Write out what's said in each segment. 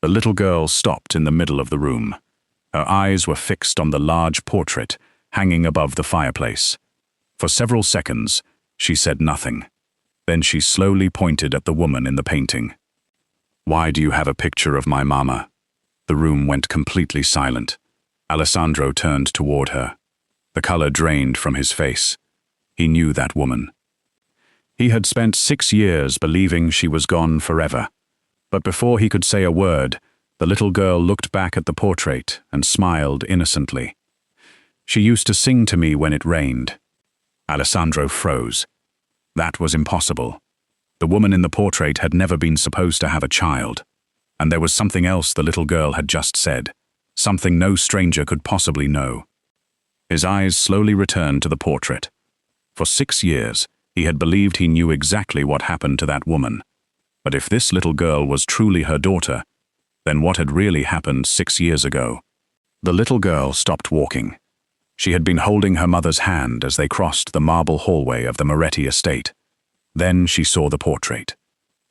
The little girl stopped in the middle of the room. Her eyes were fixed on the large portrait hanging above the fireplace. For several seconds, she said nothing. Then she slowly pointed at the woman in the painting. "Why do you have a picture of my mama?" The room went completely silent. Alessandro turned toward her. The color drained from his face. He knew that woman. He had spent 6 years believing she was gone forever. But before he could say a word, the little girl looked back at the portrait and smiled innocently. "She used to sing to me when it rained." Alessandro froze. That was impossible. The woman in the portrait had never been supposed to have a child. And there was something else the little girl had just said, something no stranger could possibly know. His eyes slowly returned to the portrait. For 6 years, he had believed he knew exactly what happened to that woman. But if this little girl was truly her daughter, then what had really happened 6 years ago? The little girl stopped walking. She had been holding her mother's hand as they crossed the marble hallway of the Moretti estate. Then she saw the portrait.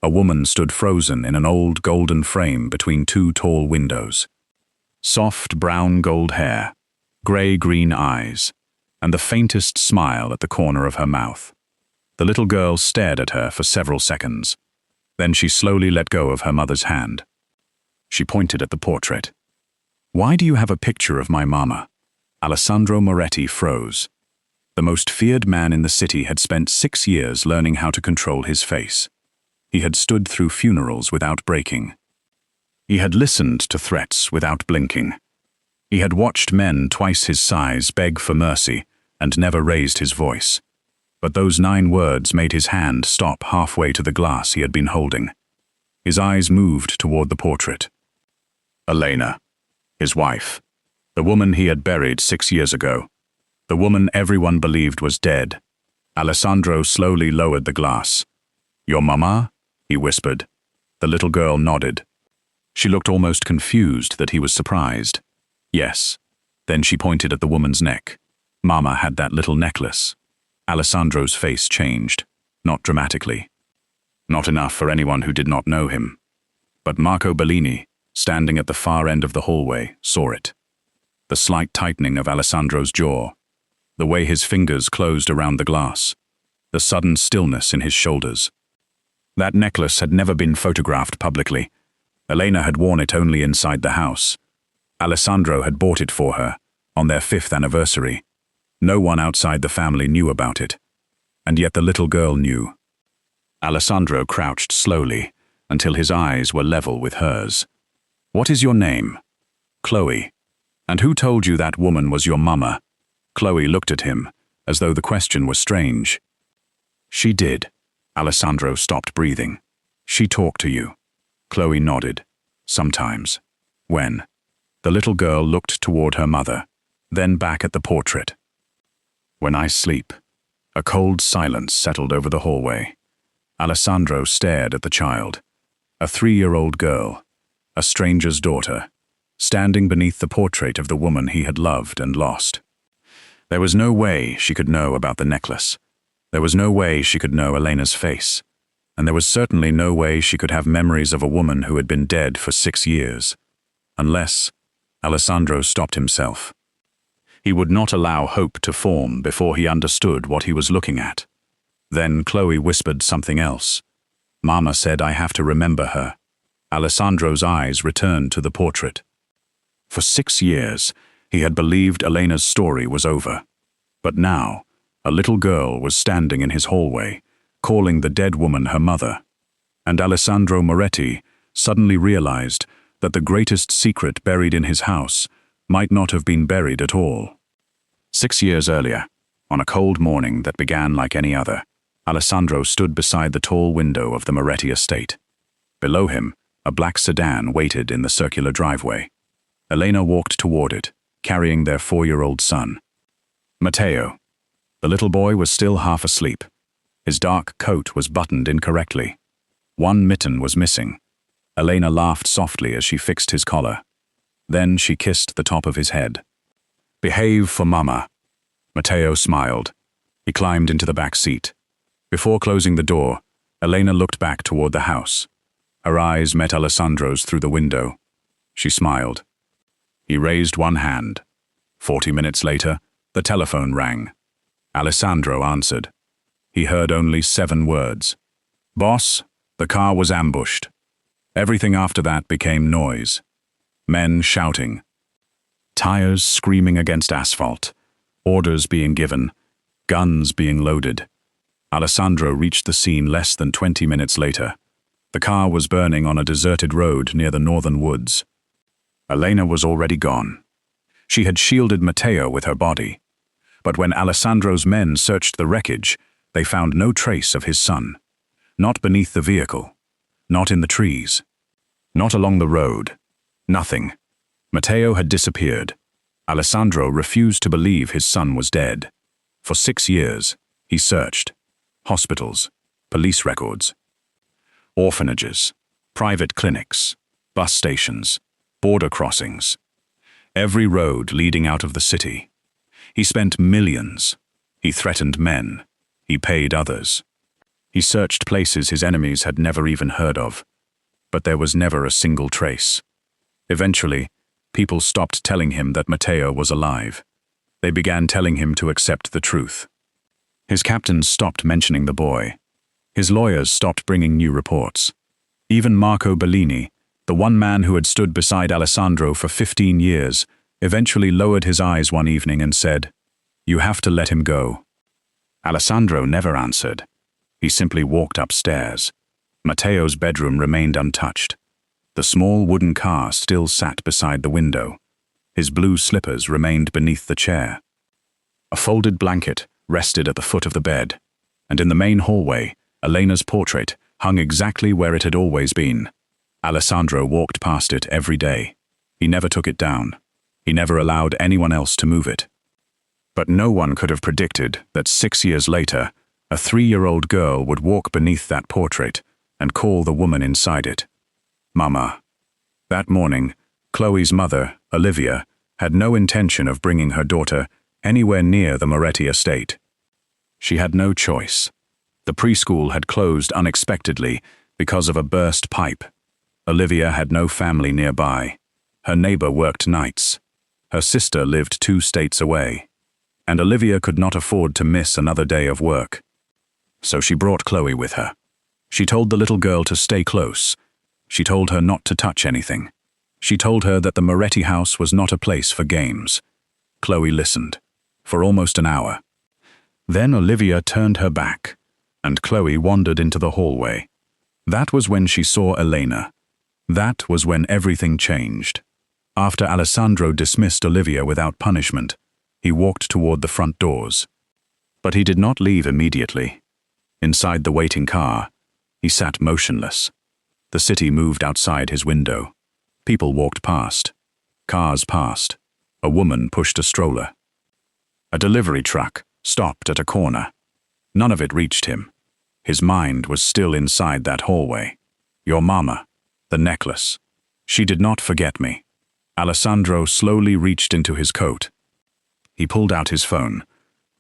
A woman stood frozen in an old golden frame between 2 tall windows. Soft brown gold hair, grey-green eyes, and the faintest smile at the corner of her mouth. The little girl stared at her for several seconds. Then she slowly let go of her mother's hand. She pointed at the portrait. "Why do you have a picture of my mama?" Alessandro Moretti froze. The most feared man in the city had spent 6 years learning how to control his face. He had stood through funerals without breaking. He had listened to threats without blinking. He had watched men twice his size beg for mercy and never raised his voice. But those 9 words made his hand stop halfway to the glass he had been holding. His eyes moved toward the portrait. Elena, his wife, the woman he had buried 6 years ago, the woman everyone believed was dead. Alessandro slowly lowered the glass. "Your mama?" he whispered. The little girl nodded. She looked almost confused that he was surprised. "Yes." Then she pointed at the woman's neck. "Mama had that little necklace." Alessandro's face changed, not dramatically. Not enough for anyone who did not know him. But Marco Bellini, standing at the far end of the hallway, saw it. The slight tightening of Alessandro's jaw, the way his fingers closed around the glass, the sudden stillness in his shoulders. That necklace had never been photographed publicly. Elena had worn it only inside the house. Alessandro had bought it for her, on their 5th anniversary. No one outside the family knew about it. And yet the little girl knew. Alessandro crouched slowly, until his eyes were level with hers. "What is your name?" "Chloe." "And who told you that woman was your mama?" Chloe looked at him, as though the question was strange. "She did." Alessandro stopped breathing. "She talked to you." Chloe nodded. "Sometimes." "When?" The little girl looked toward her mother, then back at the portrait. "When I sleep." A cold silence settled over the hallway. Alessandro stared at the child, a 3-year-old girl, a stranger's daughter, standing beneath the portrait of the woman he had loved and lost. There was no way she could know about the necklace. There was no way she could know Elena's face. And there was certainly no way she could have memories of a woman who had been dead for 6 years. Unless Alessandro stopped himself. He would not allow hope to form before he understood what he was looking at. Then Chloe whispered something else. "Mama said I have to remember her." Alessandro's eyes returned to the portrait. For 6 years, he had believed Elena's story was over. But now, a little girl was standing in his hallway, calling the dead woman her mother. And Alessandro Moretti suddenly realized that the greatest secret buried in his house might not have been buried at all. 6 years earlier, on a cold morning that began like any other, Alessandro stood beside the tall window of the Moretti estate. Below him, a black sedan waited in the circular driveway. Elena walked toward it, carrying their 4-year-old son. Matteo. The little boy was still half asleep. His dark coat was buttoned incorrectly. One mitten was missing. Elena laughed softly as she fixed his collar. Then she kissed the top of his head. "Behave for Mama." Matteo smiled. He climbed into the back seat. Before closing the door, Elena looked back toward the house. Her eyes met Alessandro's through the window, She smiled. He raised one hand. 40 minutes later, the telephone rang. Alessandro answered. He heard only 7 words. "Boss, the car was ambushed." Everything after that became noise. Men shouting. Tires screaming against asphalt. Orders being given. Guns being loaded. Alessandro reached the scene less than 20 minutes later. The car was burning on a deserted road near the northern woods. Elena was already gone. She had shielded Matteo with her body. But when Alessandro's men searched the wreckage, they found no trace of his son. Not beneath the vehicle. Not in the trees. Not along the road. Nothing. Matteo had disappeared. Alessandro refused to believe his son was dead. For 6 years, he searched. Hospitals, police records, orphanages, private clinics, bus stations, border crossings, every road leading out of the city. He spent millions. He threatened men. He paid others. He searched places his enemies had never even heard of. But there was never a single trace. Eventually, people stopped telling him that Matteo was alive. They began telling him to accept the truth. His captains stopped mentioning the boy. His lawyers stopped bringing new reports. Even Marco Bellini, the one man who had stood beside Alessandro for 15 years, eventually lowered his eyes one evening and said, "You have to let him go." Alessandro never answered. He simply walked upstairs. Matteo's bedroom remained untouched. The small wooden car still sat beside the window. His blue slippers remained beneath the chair. A folded blanket rested at the foot of the bed, and in the main hallway, Elena's portrait hung exactly where it had always been. Alessandro walked past it every day. He never took it down. He never allowed anyone else to move it. But no one could have predicted that 6 years later, a 3-year-old girl would walk beneath that portrait and call the woman inside it Mama. That morning, Chloe's mother, Olivia, had no intention of bringing her daughter anywhere near the Moretti estate. She had no choice. The preschool had closed unexpectedly because of a burst pipe. Olivia had no family nearby. Her neighbor worked nights. Her sister lived 2 states away. And Olivia could not afford to miss another day of work. So she brought Chloe with her. She told the little girl to stay close. She told her not to touch anything. She told her that the Moretti house was not a place for games. Chloe listened. For almost an hour. Then Olivia turned her back, and Chloe wandered into the hallway. That was when she saw Elena. That was when everything changed. After Alessandro dismissed Olivia without punishment, he walked toward the front doors. But he did not leave immediately. Inside the waiting car, he sat motionless. The city moved outside his window. People walked past. Cars passed. A woman pushed a stroller. A delivery truck stopped at a corner. None of it reached him. His mind was still inside that hallway. Your mama, the necklace. She did not forget me. Alessandro slowly reached into his coat. He pulled out his phone.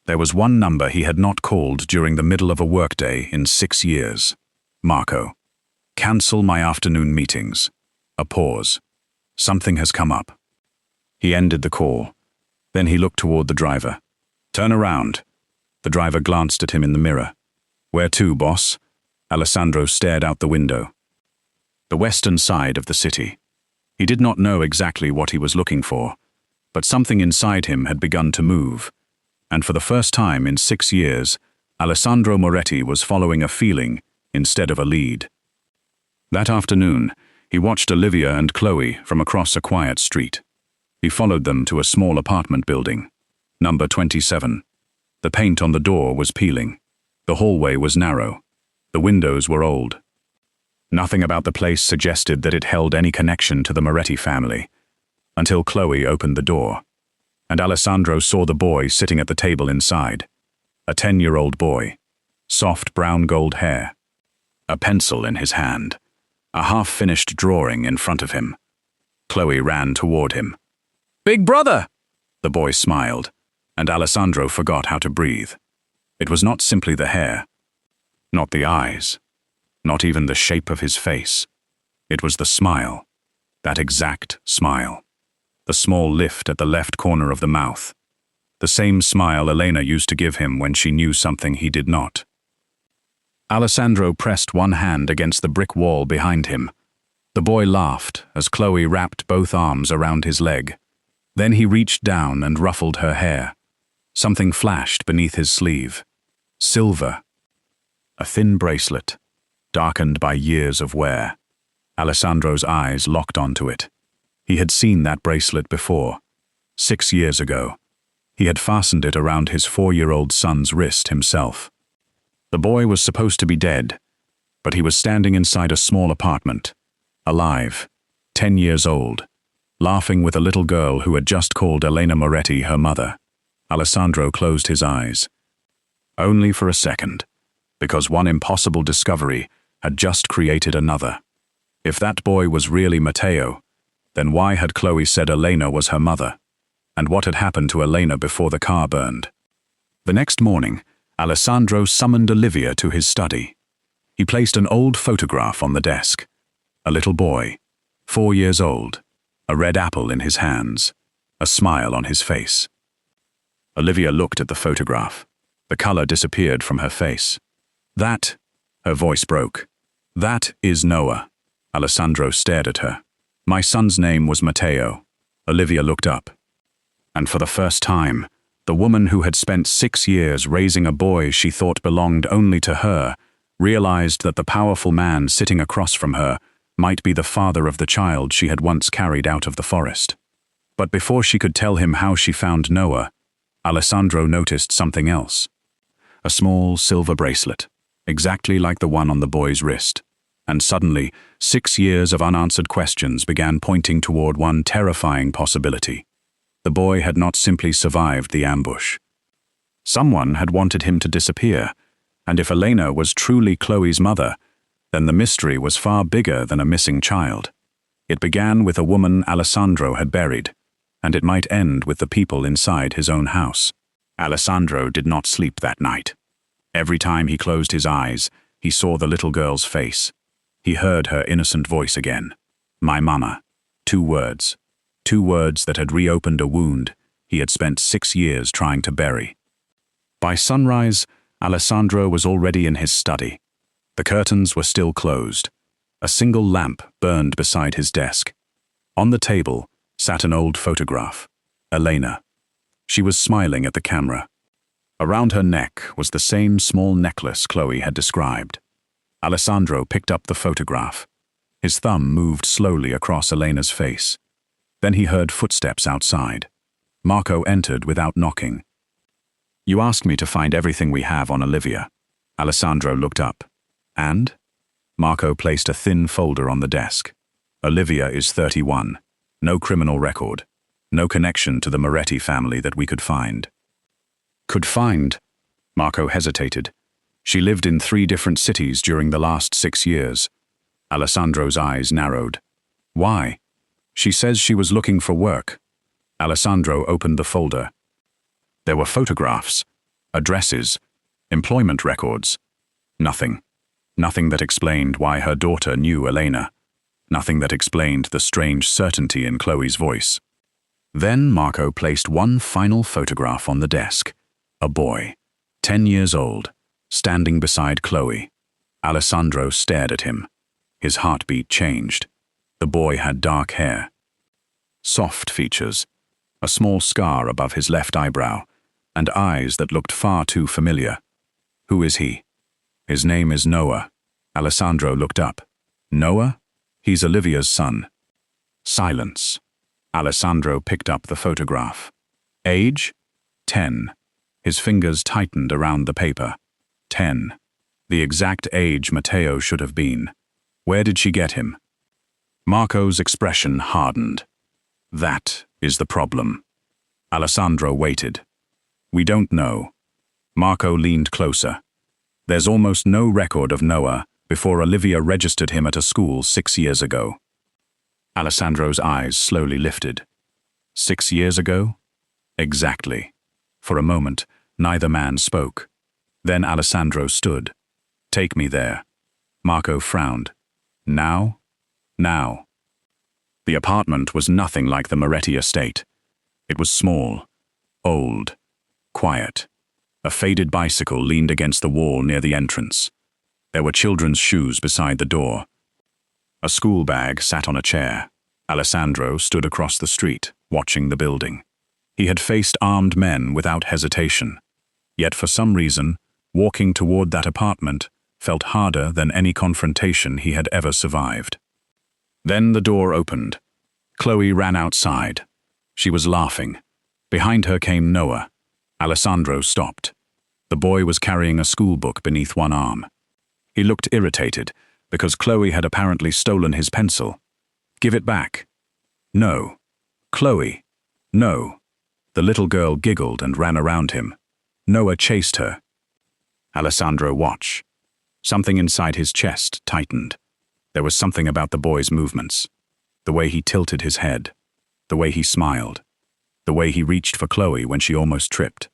There was one number he had not called during the middle of a workday in 6 years. Marco. Cancel my afternoon meetings. A pause. Something has come up. He ended the call. Then he looked toward the driver. Turn around. The driver glanced at him in the mirror. Where to, boss? Alessandro stared out the window. The western side of the city. He did not know exactly what he was looking for, but something inside him had begun to move, and for the first time in 6 years, Alessandro Moretti was following a feeling instead of a lead. That afternoon, he watched Olivia and Chloe from across a quiet street. He followed them to a small apartment building, number 27. The paint on the door was peeling. The hallway was narrow. The windows were old. Nothing about the place suggested that it held any connection to the Moretti family, until Chloe opened the door, and Alessandro saw the boy sitting at the table inside. A 10-year-old boy, soft brown gold hair, a pencil in his hand, a half-finished drawing in front of him. Chloe ran toward him. "Big brother!" The boy smiled, and Alessandro forgot how to breathe. It was not simply the hair, not the eyes, not even the shape of his face. It was the smile. That exact smile. The small lift at the left corner of the mouth. The same smile Elena used to give him when she knew something he did not. Alessandro pressed one hand against the brick wall behind him. The boy laughed as Chloe wrapped both arms around his leg. Then he reached down and ruffled her hair. Something flashed beneath his sleeve. Silver. A thin bracelet, darkened by years of wear. Alessandro's eyes locked onto it. He had seen that bracelet before. 6 years ago. He had fastened it around his 4-year-old son's wrist himself. The boy was supposed to be dead, but he was standing inside a small apartment, alive, 10 years old, laughing with a little girl who had just called Elena Moretti her mother. Alessandro closed his eyes. Only for a second, because one impossible discovery had just created another. If that boy was really Matteo, then why had Chloe said Elena was her mother? And what had happened to Elena before the car burned? The next morning, Alessandro summoned Olivia to his study. He placed an old photograph on the desk. A little boy, 4 years old, a red apple in his hands, a smile on his face. Olivia looked at the photograph. The color disappeared from her face. That, her voice broke. That is Noah. Alessandro stared at her. My son's name was Matteo. Olivia looked up. And for the first time, the woman who had spent 6 years raising a boy she thought belonged only to her realized that the powerful man sitting across from her might be the father of the child she had once carried out of the forest. But before she could tell him how she found Noah, Alessandro noticed something else. A small silver bracelet, exactly like the one on the boy's wrist. And suddenly, 6 years of unanswered questions began pointing toward one terrifying possibility. The boy had not simply survived the ambush. Someone had wanted him to disappear, and if Elena was truly Chloe's mother, then the mystery was far bigger than a missing child. It began with a woman Alessandro had buried, and it might end with the people inside his own house. Alessandro did not sleep that night. Every time he closed his eyes, he saw the little girl's face. He heard her innocent voice again. My mama. 2 words. 2 words that had reopened a wound he had spent 6 years trying to bury. By sunrise, Alessandro was already in his study. The curtains were still closed. A single lamp burned beside his desk. On the table sat an old photograph. Elena. She was smiling at the camera. Around her neck was the same small necklace Chloe had described. Alessandro picked up the photograph. His thumb moved slowly across Elena's face. Then he heard footsteps outside. Marco entered without knocking. You asked me to find everything we have on Olivia. Alessandro looked up. And? Marco placed a thin folder on the desk. Olivia is 31. No criminal record. No connection to the Moretti family that we could find. Could find? Marco hesitated. She lived in 3 different cities during the last 6 years. Alessandro's eyes narrowed. Why? She says she was looking for work. Alessandro opened the folder. There were photographs, addresses, employment records. Nothing. Nothing that explained why her daughter knew Elena. Nothing that explained the strange certainty in Chloe's voice. Then Marco placed one final photograph on the desk. A boy, 10 years old, standing beside Chloe. Alessandro stared at him. His heartbeat changed. The boy had dark hair. Soft features, a small scar above his left eyebrow, and eyes that looked far too familiar. Who is he? His name is Noah. Alessandro looked up. Noah? He's Olivia's son. Silence. Alessandro picked up the photograph. Age? 10. His fingers tightened around the paper. 10. The exact age Matteo should have been. Where did she get him? Marco's expression hardened. That is the problem. Alessandro waited. We don't know. Marco leaned closer. There's almost no record of Noah before Olivia registered him at a school 6 years ago. Alessandro's eyes slowly lifted. 6 years ago? Exactly. For a moment, neither man spoke. Then Alessandro stood. Take me there. Marco frowned. Now? Now. The apartment was nothing like the Moretti estate. It was small, old, quiet. A faded bicycle leaned against the wall near the entrance. There were children's shoes beside the door. A school bag sat on a chair. Alessandro stood across the street, watching the building. He had faced armed men without hesitation. Yet for some reason, walking toward that apartment felt harder than any confrontation he had ever survived. Then the door opened. Chloe ran outside. She was laughing. Behind her came Noah. Alessandro stopped. The boy was carrying a school book beneath one arm. He looked irritated because Chloe had apparently stolen his pencil. "Give it back." "No." "Chloe." "No." The little girl giggled and ran around him. Noah chased her. Alessandro watched. Something inside his chest tightened. There was something about the boy's movements. The way he tilted his head. The way he smiled. The way he reached for Chloe when she almost tripped.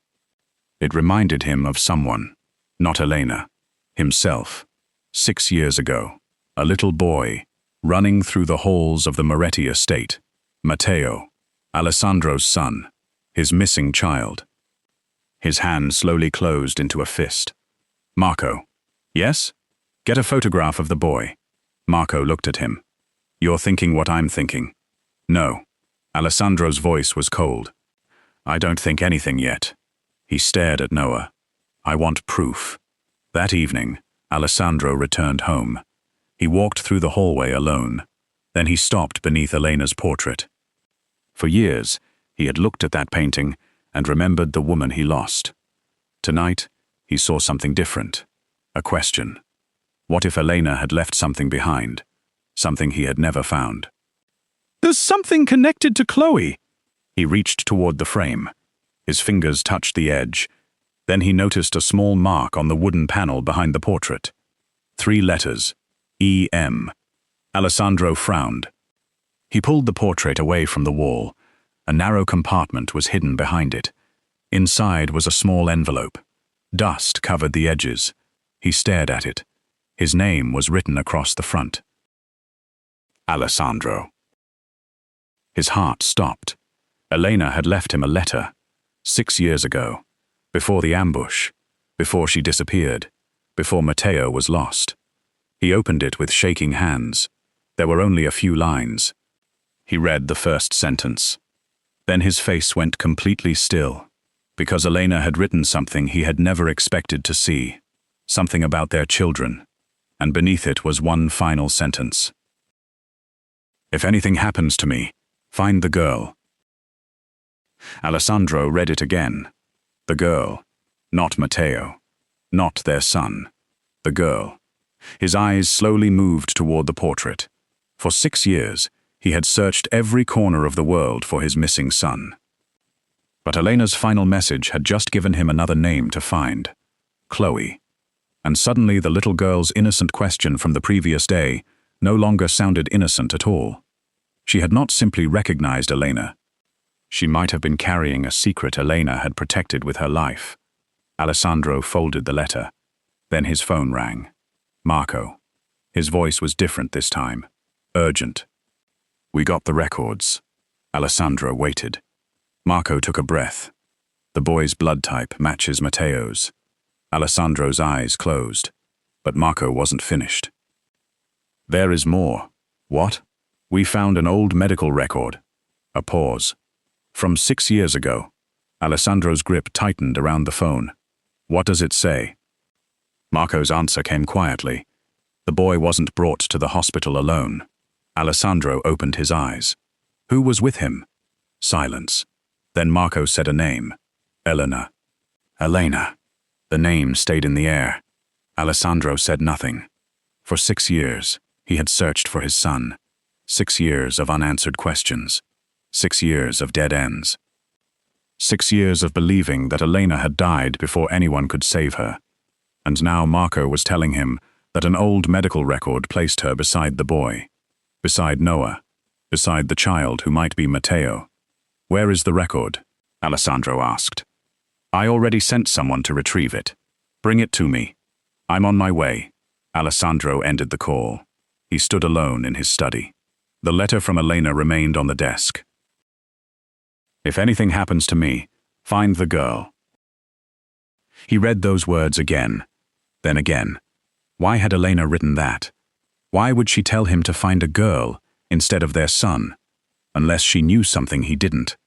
It reminded him of someone, not Elena, himself. 6 years ago, a little boy, running through the halls of the Moretti estate. Matteo, Alessandro's son, his missing child. His hand slowly closed into a fist. "Marco." "Yes?" "Get a photograph of the boy." Marco looked at him. "You're thinking what I'm thinking." "No." Alessandro's voice was cold. "I don't think anything yet." He stared at Noah. "I want proof." That evening, Alessandro returned home. He walked through the hallway alone. Then he stopped beneath Elena's portrait. For years, he had looked at that painting and remembered the woman he lost. Tonight, he saw something different. A question. What if Elena had left something behind? Something he had never found. "There's something connected to Chloe." He reached toward the frame. His fingers touched the edge. Then he noticed a small mark on the wooden panel behind the portrait. 3 letters. E.M. Alessandro frowned. He pulled the portrait away from the wall. A narrow compartment was hidden behind it. Inside was a small envelope. Dust covered the edges. He stared at it. His name was written across the front. Alessandro. His heart stopped. Elena had left him a letter. 6 years ago. Before the ambush. Before she disappeared. Before Matteo was lost. He opened it with shaking hands. There were only a few lines. He read the first sentence. Then his face went completely still, because Elena had written something he had never expected to see, something about their children, and beneath it was one final sentence. "If anything happens to me, find the girl." Alessandro read it again. The girl, not Matteo, not their son. The girl. His eyes slowly moved toward the portrait. For 6 years, he had searched every corner of the world for his missing son. But Elena's final message had just given him another name to find. Chloe. And suddenly the little girl's innocent question from the previous day no longer sounded innocent at all. She had not simply recognized Elena. She might have been carrying a secret Elena had protected with her life. Alessandro folded the letter. Then his phone rang. Marco. His voice was different this time. Urgent. "We got the records." Alessandro waited. Marco took a breath. The boy's blood type matches Matteo's. Alessandro's eyes closed. But Marco wasn't finished. "There is more." "What?" "We found an old medical record." A pause. "From 6 years ago." Alessandro's grip tightened around the phone. "What does it say?" Marco's answer came quietly. The boy wasn't brought to the hospital alone. Alessandro opened his eyes. Who was with him? Silence. Then Marco said a name. Elena. Elena. The name stayed in the air. Alessandro said nothing. For 6 years, he had searched for his son. 6 years of unanswered questions. 6 years of dead ends. 6 years of believing that Elena had died before anyone could save her. And now Marco was telling him that an old medical record placed her beside the boy. Beside Noah. Beside the child who might be Matteo. "Where is the record?" Alessandro asked. "I already sent someone to retrieve it. Bring it to me. I'm on my way." Alessandro ended the call. He stood alone in his study. The letter from Elena remained on the desk. "If anything happens to me, find the girl." He read those words again, then again. Why had Elena written that? Why would she tell him to find a girl instead of their son? Unless she knew something he didn't.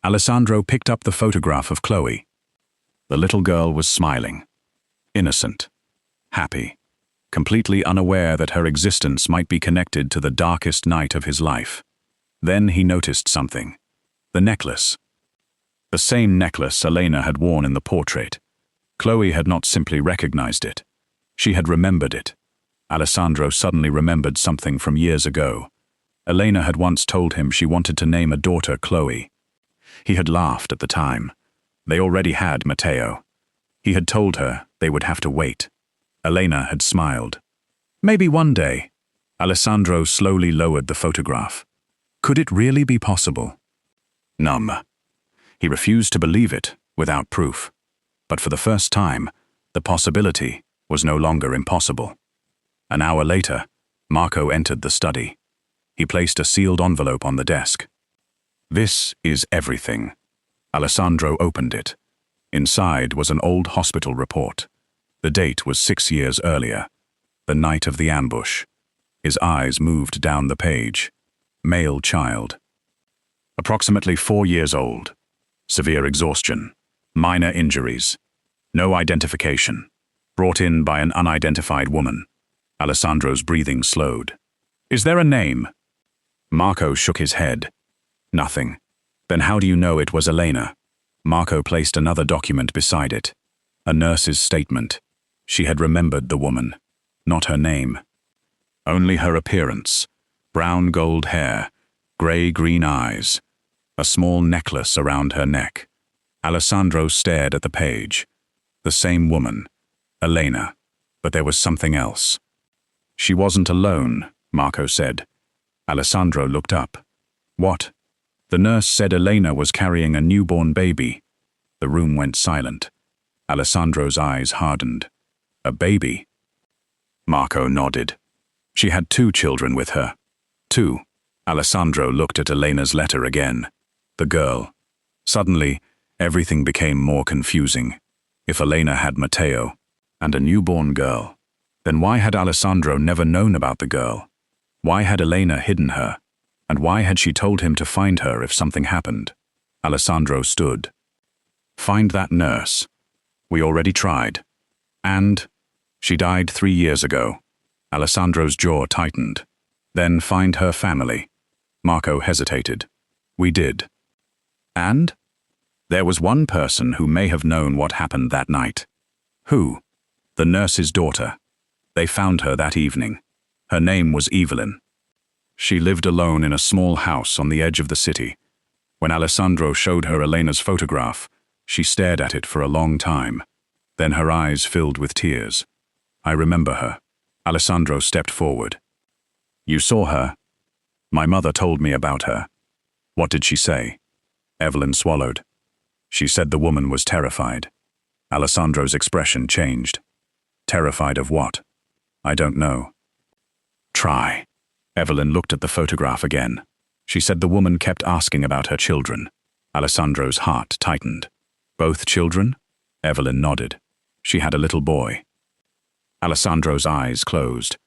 Alessandro picked up the photograph of Chloe. The little girl was smiling. Innocent. Happy. Completely unaware that her existence might be connected to the darkest night of his life. Then he noticed something. The necklace. The same necklace Elena had worn in the portrait. Chloe had not simply recognized it. She had remembered it. Alessandro suddenly remembered something from years ago. Elena had once told him she wanted to name a daughter Chloe. He had laughed at the time. They already had Matteo. He had told her they would have to wait. Elena had smiled. Maybe one day. Alessandro slowly lowered the photograph. Could it really be possible? Numb. He refused to believe it without proof. But for the first time, the possibility was no longer impossible. An hour later, Marco entered the study. He placed a sealed envelope on the desk. "This is everything." Alessandro opened it. Inside was an old hospital report. The date was 6 years earlier, the night of the ambush. His eyes moved down the page. Male child. Approximately 4 years old. Severe exhaustion. Minor injuries. No identification. Brought in by an unidentified woman. Alessandro's breathing slowed. "Is there a name?" Marco shook his head. "Nothing." "Then how do you know it was Elena?" Marco placed another document beside it. A nurse's statement. She had remembered the woman. Not her name. Only her appearance. Brown gold hair. Gray-green eyes. A small necklace around her neck. Alessandro stared at the page. The same woman. Elena. But there was something else. "She wasn't alone," Marco said. Alessandro looked up. "What?" "The nurse said Elena was carrying a newborn baby." The room went silent. Alessandro's eyes hardened. "A baby?" Marco nodded. "She had 2 children with her." 2. Alessandro looked at Elena's letter again. The girl. Suddenly, everything became more confusing. If Elena had Matteo, and a newborn girl, then why had Alessandro never known about the girl? Why had Elena hidden her? And why had she told him to find her if something happened? Alessandro stood. "Find that nurse. We already tried. And she died 3 years ago." Alessandro's jaw tightened. "Then find her family." Marco hesitated. "We did." "And?" "There was one person who may have known what happened that night." "Who?" "The nurse's daughter. They found her that evening. Her name was Evelyn. She lived alone in a small house on the edge of the city. When Alessandro showed her Elena's photograph, she stared at it for a long time. Then her eyes filled with tears. "I remember her." Alessandro stepped forward. "You saw her?" "My mother told me about her." "What did she say?" Evelyn swallowed. "She said the woman was terrified." Alessandro's expression changed. "Terrified of what?" "I don't know." "Try." Evelyn looked at the photograph again. She said the woman kept asking about her children. Alessandro's heart tightened. "Both children?" Evelyn nodded. "She had a little boy." Alessandro's eyes closed.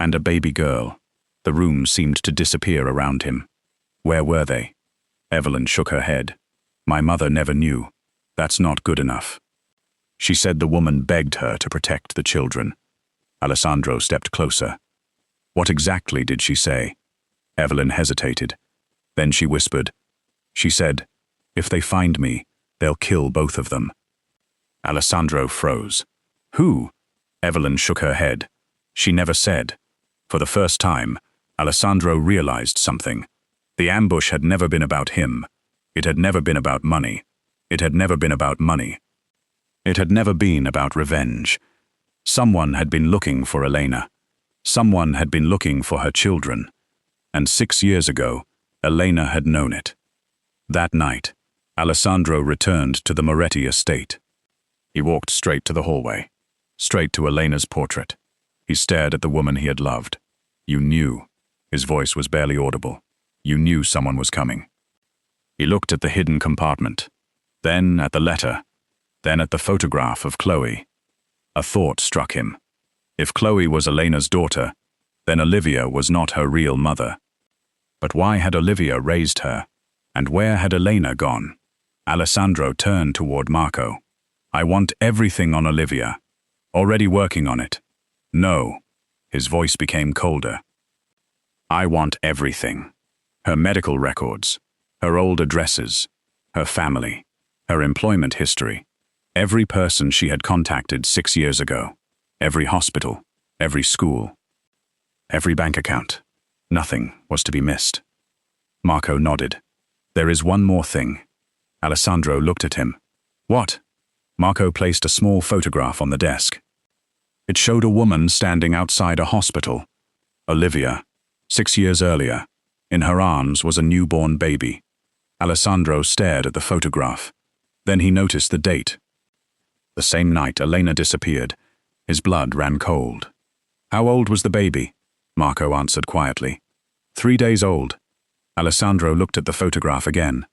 "And a baby girl." The room seemed to disappear around him. "Where were they?" Evelyn shook her head. "My mother never knew. That's not good enough." She said the woman begged her to protect the children. Alessandro stepped closer. "What exactly did she say?" Evelyn hesitated. Then she whispered. She said, "If they find me, they'll kill both of them." Alessandro froze. "Who?" Evelyn shook her head. She never said. For the first time, Alessandro realized something. The ambush had never been about him. It had never been about money. It had never been about money. It had never been about revenge. Someone had been looking for Elena. Someone had been looking for her children. And 6 years ago, Elena had known it. That night, Alessandro returned to the Moretti estate. He walked straight to the hallway, straight to Elena's portrait. He stared at the woman he had loved. "You knew. His voice was barely audible. You knew someone was coming. He looked at the hidden compartment, then at the letter, then at the photograph of Chloe. A thought struck him. If Chloe was Elena's daughter, then Olivia was not her real mother. But why had Olivia raised her? And where had Elena gone? Alessandro turned toward Marco. I want everything on Olivia. Already working on it. No. His voice became colder. I want everything. Her medical records, her old addresses, her family, her employment history, every person she had contacted 6 years ago, every hospital, every school, every bank account. Nothing was to be missed. Marco nodded. There is one more thing. Alessandro looked at him. What? Marco placed a small photograph on the desk. It showed a woman standing outside a hospital. Olivia, 6 years earlier. In her arms was a newborn baby. Alessandro stared at the photograph. Then he noticed the date. The same night Elena disappeared. His blood ran cold. How old was the baby? Marco answered quietly. 3 days old. Alessandro looked at the photograph again.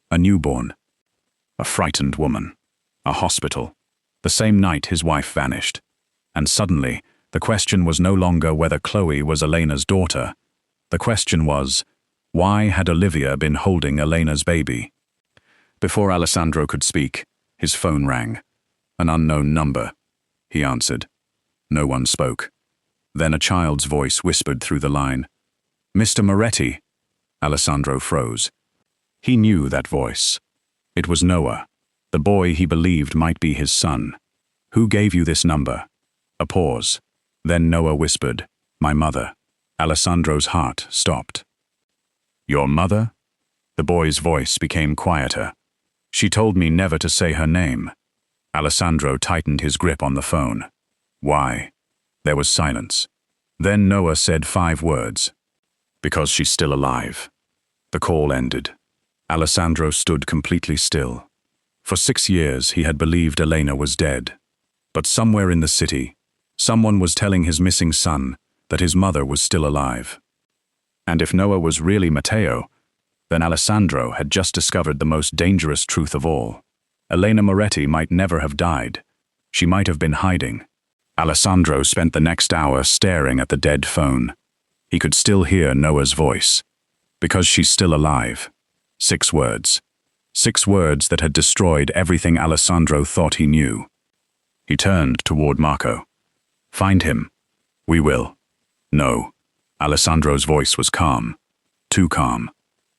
A newborn. A frightened woman. A hospital. The same night his wife vanished. And suddenly, the question was no longer whether Chloe was Elena's daughter. The question was, why had Olivia been holding Elena's baby? Before Alessandro could speak, his phone rang. An unknown number. He answered. No one spoke. Then a child's voice whispered through the line. Mr. Moretti. Alessandro froze. He knew that voice. It was Noah, the boy he believed might be his son. Who gave you this number? A pause. Then Noah whispered, my mother. Alessandro's heart stopped. Your mother? The boy's voice became quieter. She told me never to say her name. Alessandro tightened his grip on the phone. Why? There was silence. Then Noah said 5 words. Because she's still alive. The call ended. Alessandro stood completely still. For 6 years he had believed Elena was dead. But somewhere in the city, someone was telling his missing son that his mother was still alive. And if Noah was really Matteo, then Alessandro had just discovered the most dangerous truth of all. Elena Moretti might never have died. She might have been hiding. Alessandro spent the next hour staring at the dead phone. He could still hear Noah's voice. Because she's still alive. 6 words. 6 words that had destroyed everything Alessandro thought he knew. He turned toward Marco. Find him. We will. No. Alessandro's voice was calm. Too calm.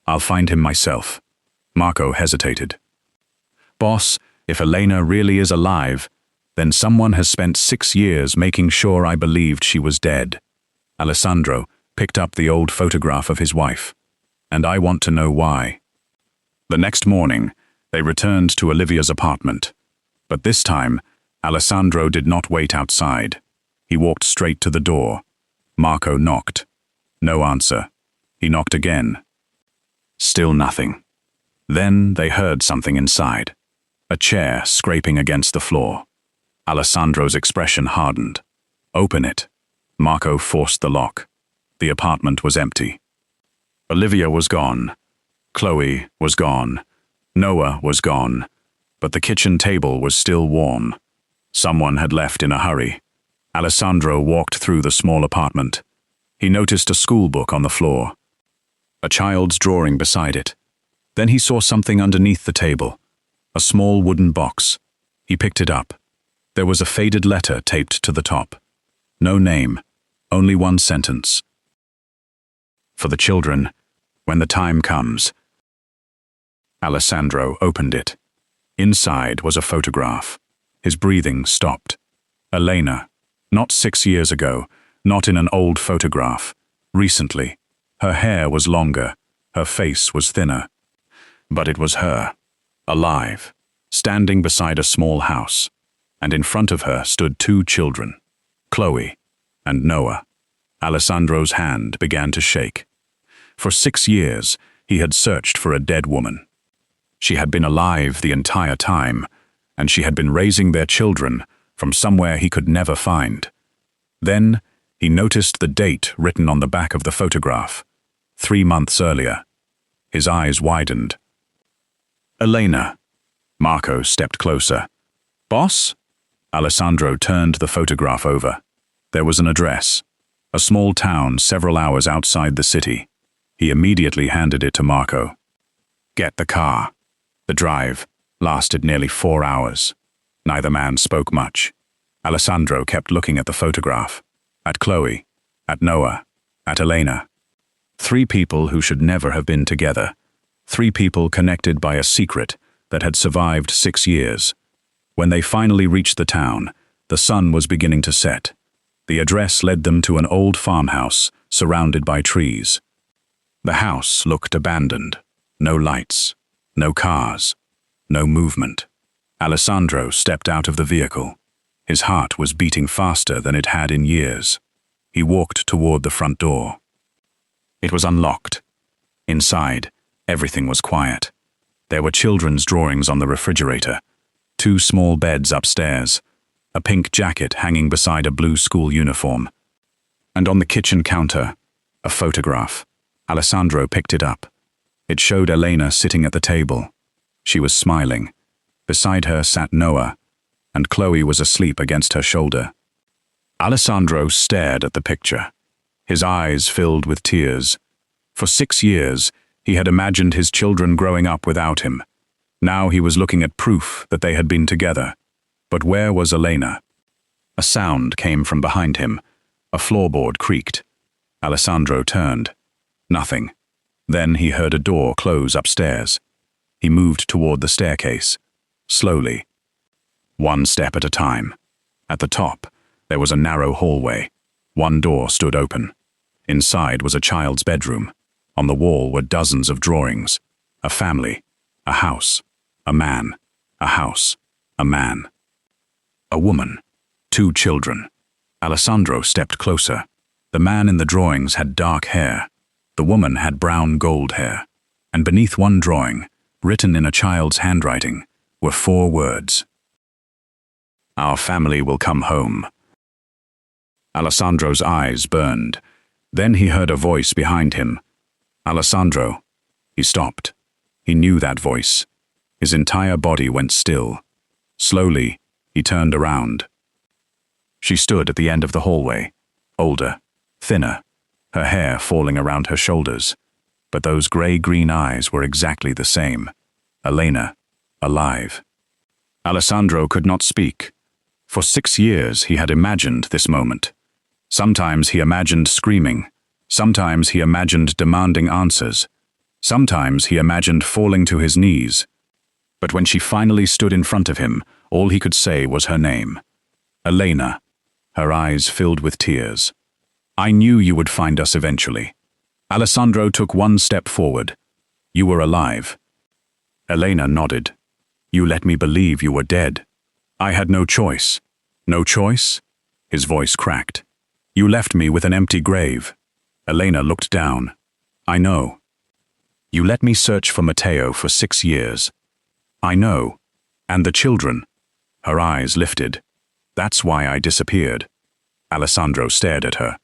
I'll find him myself. Marco hesitated. Boss, if Elena really is alive, then someone has spent 6 years making sure I believed she was dead. Alessandro picked up the old photograph of his wife. And I want to know why. The next morning, they returned to Olivia's apartment. But this time, Alessandro did not wait outside. He walked straight to the door. Marco knocked. No answer. He knocked again. Still nothing. Then they heard something inside. A chair scraping against the floor. Alessandro's expression hardened. Open it. Marco forced the lock. The apartment was empty. Olivia was gone. Chloe was gone. Noah was gone. But the kitchen table was still warm. Someone had left in a hurry. Alessandro walked through the small apartment. He noticed a school book on the floor. A child's drawing beside it. Then he saw something underneath the table. A small wooden box. He picked it up. There was a faded letter taped to the top. No name, only one sentence. For the children, when the time comes. Alessandro opened it. Inside was a photograph. His breathing stopped. Elena, not 6 years ago, not in an old photograph. Recently, her hair was longer, her face was thinner. But it was her, alive, standing beside a small house, and in front of her stood 2 children, Chloe and Noah. Alessandro's hand began to shake. For 6 years, he had searched for a dead woman. She had been alive the entire time, and she had been raising their children from somewhere he could never find. Then, He noticed the date written on the back of the photograph. 3 months earlier. His eyes widened. Elena. Marco stepped closer. Boss? Alessandro turned the photograph over. There was an address. A small town several hours outside the city. He immediately handed it to Marco. Get the car. The drive lasted nearly 4 hours. Neither man spoke much. Alessandro kept looking at the photograph. At Chloe. At Noah. At Elena. 3 people who should never have been together. 3 people connected by a secret that had survived 6 years. When they finally reached the town, the sun was beginning to set. The address led them to an old farmhouse surrounded by trees. The house looked abandoned. No lights, no cars, no movement. Alessandro stepped out of the vehicle. His heart was beating faster than it had in years. He walked toward the front door. It was unlocked. Inside, everything was quiet. There were children's drawings on the refrigerator, 2 small beds upstairs, a pink jacket hanging beside a blue school uniform. And on the kitchen counter, a photograph. Alessandro picked it up. It showed Elena sitting at the table. She was smiling. Beside her sat Noah, and Chloe was asleep against her shoulder. Alessandro stared at the picture. His eyes filled with tears. For 6 years, he had imagined his children growing up without him. Now he was looking at proof that they had been together. But where was Elena? A sound came from behind him. A floorboard creaked. Alessandro turned. Nothing. Then he heard a door close upstairs. He moved toward the staircase. Slowly. 1 step at a time. At the top, there was a narrow hallway. 1 door stood open. Inside was a child's bedroom. On the wall were dozens of drawings. A family. A house. A man. A house. A man. A woman. 2 children. Alessandro stepped closer. The man in the drawings had dark hair. The woman had brown gold hair. And beneath one drawing, written in a child's handwriting, were 4 words. Our family will come home. Alessandro's eyes burned. Then he heard a voice behind him. Alessandro. He stopped. He knew that voice. His entire body went still. Slowly, he turned around. She stood at the end of the hallway, older, thinner, her hair falling around her shoulders. But those gray-green eyes were exactly the same. Elena, alive. Alessandro could not speak. For 6 years he had imagined this moment. Sometimes he imagined screaming. Sometimes he imagined demanding answers. Sometimes he imagined falling to his knees. But when she finally stood in front of him, all he could say was her name. Elena. Her eyes filled with tears. I knew you would find us eventually. Alessandro took 1 step forward. You were alive. Elena nodded. You let me believe you were dead. I had no choice. No choice? His voice cracked. You left me with an empty grave. Elena looked down. I know. You let me search for Matteo for 6 years. I know. And the children. Her eyes lifted. That's why I disappeared. Alessandro stared at her.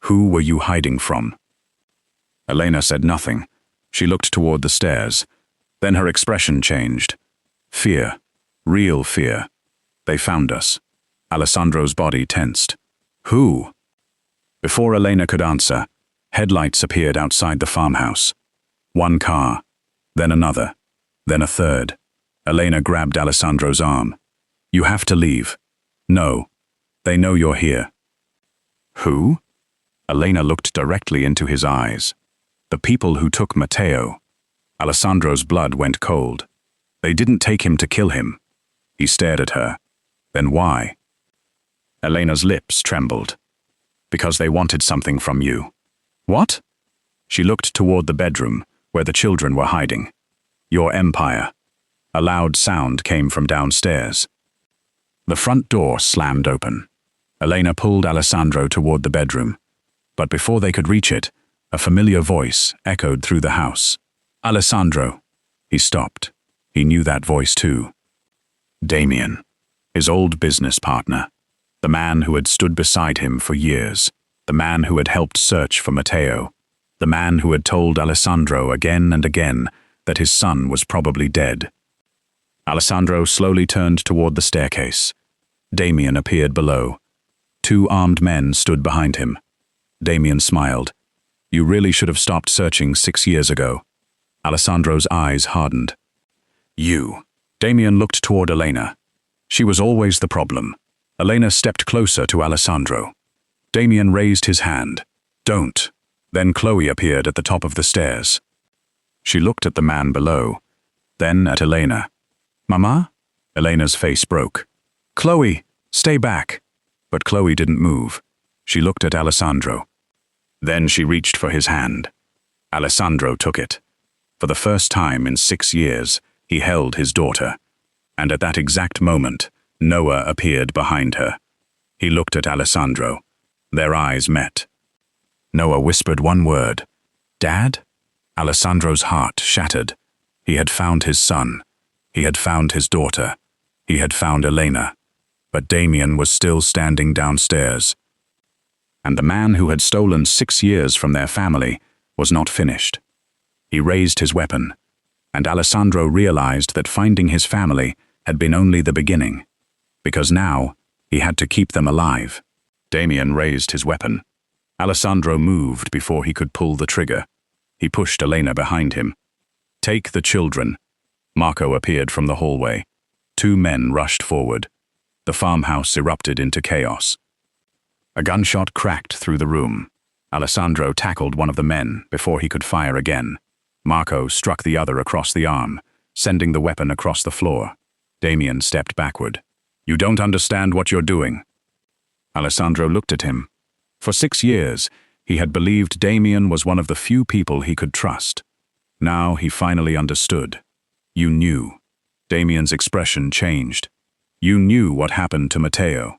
Who were you hiding from? Elena said nothing. She looked toward the stairs. Then her expression changed. Fear. Real fear. They found us. Alessandro's body tensed. Who? Before Elena could answer, headlights appeared outside the farmhouse. 1 car, then another, then a third. Elena grabbed Alessandro's arm. You have to leave. No. They know you're here. Who? Elena looked directly into his eyes. The people who took Matteo. Alessandro's blood went cold. They didn't take him to kill him. He stared at her. Then why? Elena's lips trembled. Because they wanted something from you. What? She looked toward the bedroom, where the children were hiding. Your empire. A loud sound came from downstairs. The front door slammed open. Elena pulled Alessandro toward the bedroom. But before they could reach it, a familiar voice echoed through the house. Alessandro. He stopped. He knew that voice too. Damien. His old business partner. The man who had stood beside him for years. the man who had helped search for Matteo, the man who had told Alessandro again and again that his son was probably dead. Alessandro slowly turned toward the staircase. Damien appeared below. 2 armed men stood behind him. Damien smiled. "You really should have stopped searching 6 years ago." Alessandro's eyes hardened. "You." Damien looked toward Elena. She was always the problem. Elena stepped closer to Alessandro. Damien raised his hand. "Don't." Then Chloe appeared at the top of the stairs. She looked at the man below, then at Elena. "Mama?" Elena's face broke. "Chloe, stay back." But Chloe didn't move. She looked at Alessandro. Then she reached for his hand. Alessandro took it. For the first time in 6 years, he held his daughter. And at that exact moment, Noah appeared behind her. He looked at Alessandro. Their eyes met. Noah whispered one word. "Dad?" Alessandro's heart shattered. He had found his son. He had found his daughter. He had found Elena. But Damien was still standing downstairs. And the man who had stolen 6 years from their family was not finished. He raised his weapon, and Alessandro realized that finding his family had been only the beginning, because now he had to keep them alive. Damien raised his weapon. Alessandro moved before he could pull the trigger. He pushed Elena behind him. "Take the children." Marco appeared from the hallway. 2 men rushed forward. The farmhouse erupted into chaos. A gunshot cracked through the room. Alessandro tackled one of the men before he could fire again. Marco struck the other across the arm, sending the weapon across the floor. Damien stepped backward. "You don't understand what you're doing." Alessandro looked at him. For 6 years, he had believed Damien was one of the few people he could trust. Now he finally understood. "You knew." Damien's expression changed. "You knew what happened to Matteo."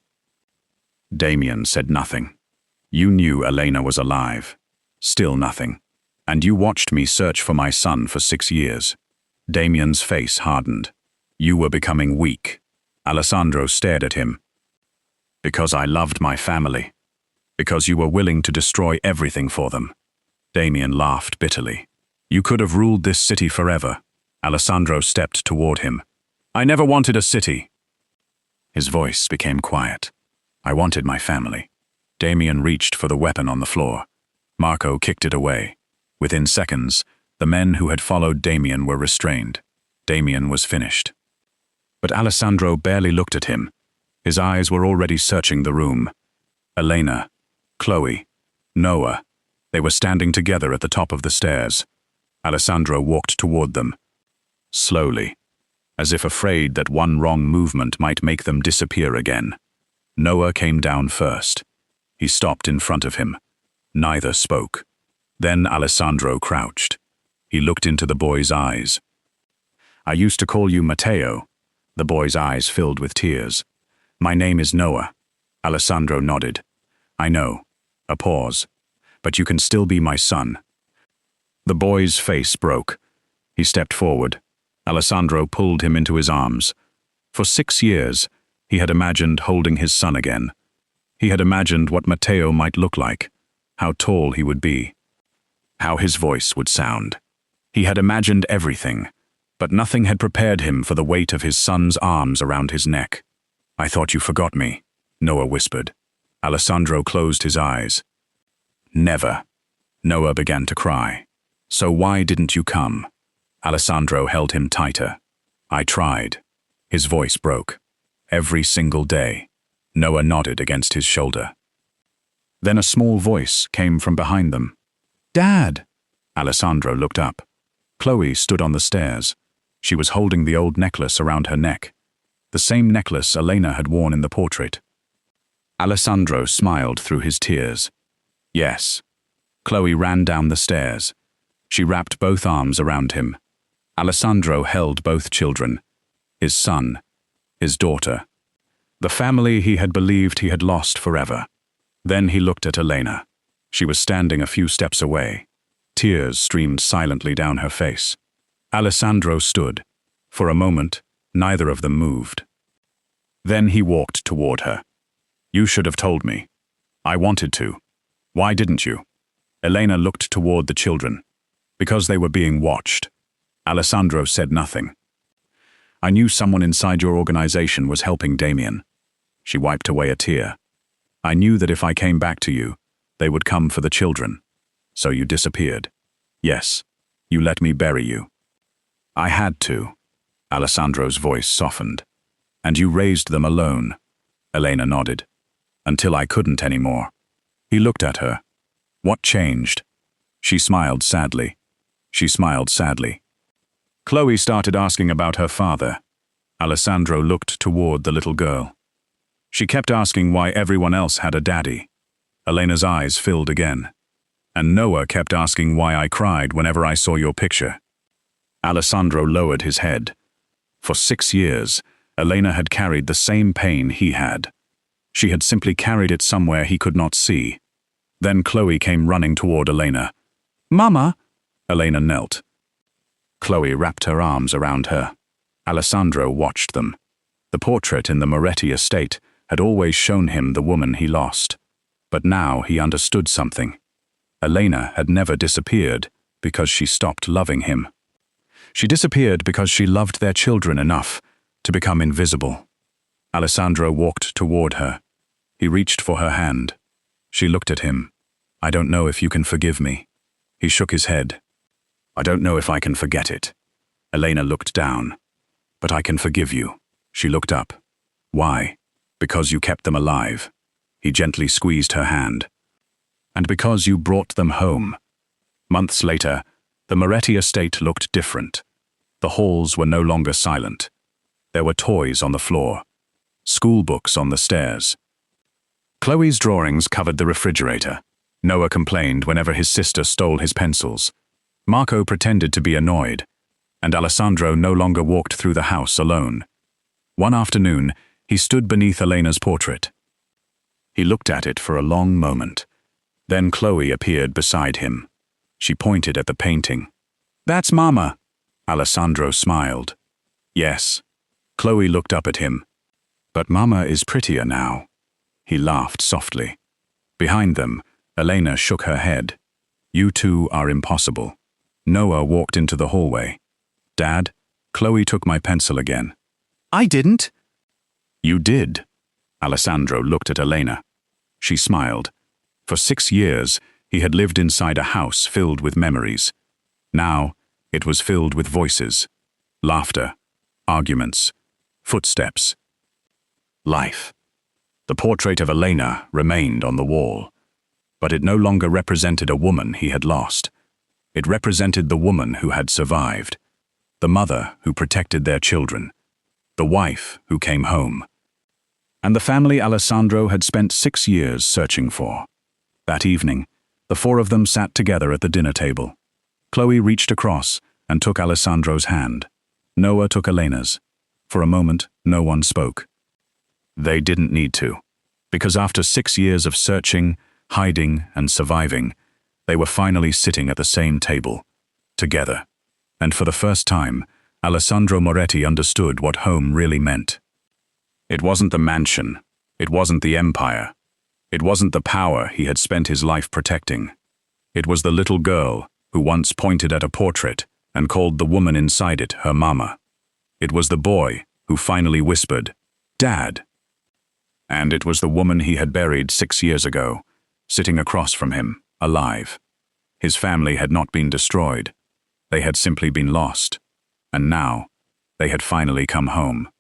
Damien said nothing. "You knew Elena was alive. Still nothing. And you watched me search for my son for 6 years." Damien's face hardened. "You were becoming weak." Alessandro stared at him. "Because I loved my family. Because you were willing to destroy everything for them." Damien laughed bitterly. "You could have ruled this city forever." Alessandro stepped toward him. "I never wanted a city." His voice became quiet. "I wanted my family." Damien reached for the weapon on the floor. Marco kicked it away. Within seconds, the men who had followed Damien were restrained. Damien was finished. But Alessandro barely looked at him. His eyes were already searching the room. Elena, Chloe, Noah, they were standing together at the top of the stairs. Alessandro walked toward them. Slowly, as if afraid that one wrong movement might make them disappear again. Noah came down first. He stopped in front of him. Neither spoke. Then Alessandro crouched. He looked into the boy's eyes. "I used to call you Matteo." The boy's eyes filled with tears. "My name is Noah." Alessandro nodded. "I know." A pause. "But you can still be my son." The boy's face broke. He stepped forward. Alessandro pulled him into his arms. For 6 years, he had imagined holding his son again. He had imagined what Matteo might look like, how tall he would be, how his voice would sound. He had imagined everything, but nothing had prepared him for the weight of his son's arms around his neck. "I thought you forgot me," Noah whispered. Alessandro closed his eyes. "Never." Noah began to cry. "So why didn't you come?" Alessandro held him tighter. "I tried." His voice broke. "Every single day." Noah nodded against his shoulder. Then a small voice came from behind them. "Dad!" Alessandro looked up. Chloe stood on the stairs. She was holding the old necklace around her neck, the same necklace Elena had worn in the portrait. Alessandro smiled through his tears. "Yes." Chloe ran down the stairs. She wrapped both arms around him. Alessandro held both children, his son, his daughter, the family he had believed he had lost forever. Then he looked at Elena. She was standing a few steps away. Tears streamed silently down her face. Alessandro stood. For a moment, neither of them moved. Then he walked toward her. "You should have told me." "I wanted to." Why didn't you? Elena looked toward the children. Because they were being watched. Alessandro said nothing. I knew someone inside your organization was helping Damien. She wiped away a tear. I knew that if I came back to you, they would come for the children. So you disappeared. Yes, you let me bury you. I had to. Alessandro's voice softened. And you raised them alone. Elena nodded. Until I couldn't anymore. He looked at her. What changed? She smiled sadly. Chloe started asking about her father. Alessandro looked toward the little girl. She kept asking why everyone else had a daddy. Elena's eyes filled again. And Noah kept asking why I cried whenever I saw your picture. Alessandro lowered his head. For 6 years, Elena had carried the same pain he had. She had simply carried it somewhere he could not see. Then Chloe came running toward Elena. Mama! Elena knelt. Chloe wrapped her arms around her. Alessandro watched them. The portrait in the Moretti estate had always shown him the woman he lost. But now he understood something. Elena had never disappeared because she stopped loving him. She disappeared because she loved their children enough to become invisible. Alessandro walked toward her. He reached for her hand. She looked at him. I don't know if you can forgive me. He shook his head. I don't know if I can forget it. Elena looked down. But I can forgive you. She looked up. Why? Because you kept them alive. He gently squeezed her hand. And because you brought them home. Months later, the Moretti estate looked different. The halls were no longer silent. There were toys on the floor. School books on the stairs. Chloe's drawings covered the refrigerator. Noah complained whenever his sister stole his pencils. Marco pretended to be annoyed. And Alessandro no longer walked through the house alone. One afternoon, he stood beneath Elena's portrait. He looked at it for a long moment. Then Chloe appeared beside him. She pointed at the painting. That's Mama. Alessandro smiled. Yes. Chloe looked up at him. But Mama is prettier now. He laughed softly. Behind them, Elena shook her head. You two are impossible. Noah walked into the hallway. Dad, Chloe took my pencil again. I didn't. You did. Alessandro looked at Elena. She smiled. For 6 years, he had lived inside a house filled with memories. Now, it was filled with voices, laughter, arguments, footsteps, life. The portrait of Elena remained on the wall, but it no longer represented a woman he had lost. It represented the woman who had survived, the mother who protected their children, the wife who came home, and the family Alessandro had spent 6 years searching for. That evening, the 4 of them sat together at the dinner table. Chloe reached across and took Alessandro's hand. Noah took Elena's. For a moment, no one spoke. They didn't need to, because after 6 years of searching, hiding, and surviving, they were finally sitting at the same table, together. And for the first time, Alessandro Moretti understood what home really meant. It wasn't the mansion. It wasn't the empire. It wasn't the power he had spent his life protecting. It was the little girl who once pointed at a portrait and called the woman inside it her mama. It was the boy who finally whispered, Dad. And it was the woman he had buried 6 years ago, sitting across from him, alive. His family had not been destroyed. They had simply been lost. And now, they had finally come home.